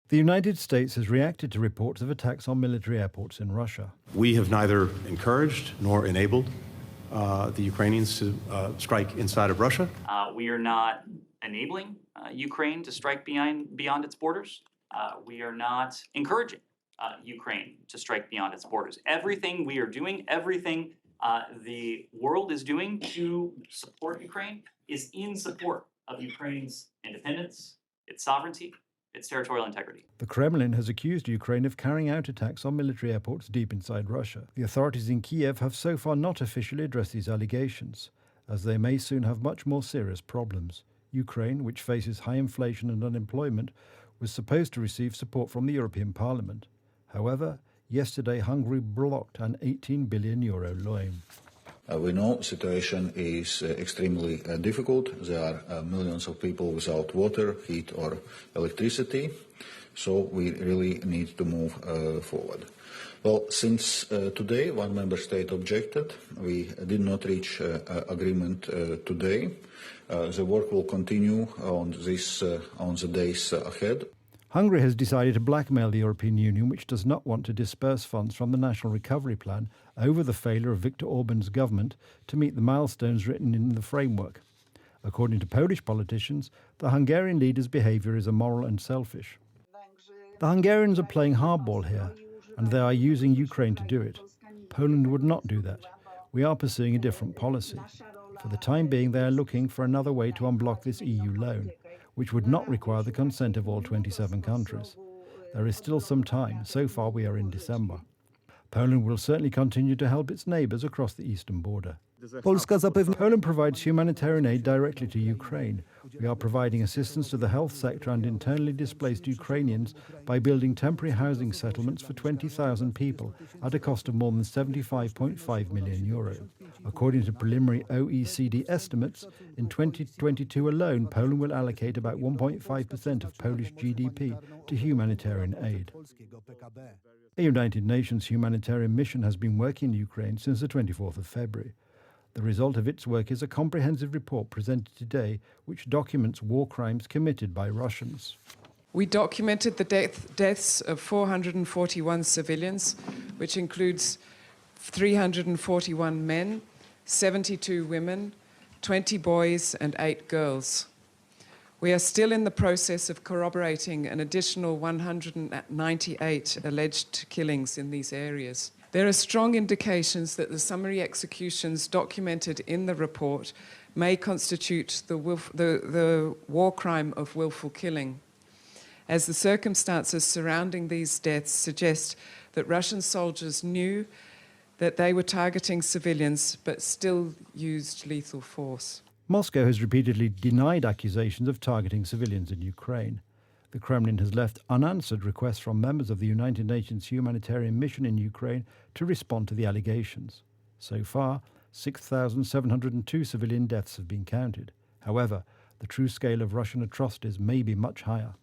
The United States has reacted to reports of attacks on military airports in Russia. We have neither encouraged nor enabled the Ukrainians to strike inside of Russia. We are not enabling Ukraine to strike beyond its borders. We are not encouraging Ukraine to strike beyond its borders. Everything we are doing, everything the world is doing to support Ukraine is in support of Ukraine's independence, its sovereignty, its territorial integrity. The Kremlin has accused Ukraine of carrying out attacks on military airports deep inside Russia. The authorities in Kiev have so far not officially addressed these allegations, as they may soon have much more serious problems. Ukraine, which faces high inflation and unemployment, was supposed to receive support from the European Parliament. However, yesterday Hungary blocked an €18 billion loan. We know the situation is extremely difficult. There are millions of people without water, heat or electricity, so we really need to move forward. Well, since today one member state objected, we did not reach agreement today. The work will continue on the days ahead. Hungary has decided to blackmail the European Union, which does not want to disperse funds from the National Recovery Plan over the failure of Viktor Orban's government to meet the milestones written in the framework. According to Polish politicians, the Hungarian leader's behaviour is immoral and selfish. The Hungarians are playing hardball here, and they are using Ukraine to do it. Poland would not do that. We are pursuing a different policy. For the time being, they are looking for another way to unblock this EU loan, which would not require the consent of all 27 countries. There is still some time. So far, we are in December. Poland will certainly continue to help its neighbours across the eastern border. Poland provides humanitarian aid directly to Ukraine. We are providing assistance to the health sector and internally displaced Ukrainians by building temporary housing settlements for 20,000 people at a cost of more than €75.5 million. According to preliminary OECD estimates, in 2022 alone, Poland will allocate about 1.5% of Polish GDP to humanitarian aid. A United Nations humanitarian mission has been working in Ukraine since the 24th of February. The result of its work is a comprehensive report presented today which documents war crimes committed by Russians. We documented the deaths of 441 civilians, which includes 341 men, 72 women, 20 boys and 8 girls. We are still in the process of corroborating an additional 198 alleged killings in these areas. There are strong indications that the summary executions documented in the report may constitute the war crime of willful killing, as the circumstances surrounding these deaths suggest that Russian soldiers knew that they were targeting civilians but still used lethal force. Moscow has repeatedly denied accusations of targeting civilians in Ukraine. The Kremlin has left unanswered requests from members of the United Nations humanitarian mission in Ukraine to respond to the allegations. So far, 6,702 civilian deaths have been counted. However, the true scale of Russian atrocities may be much higher.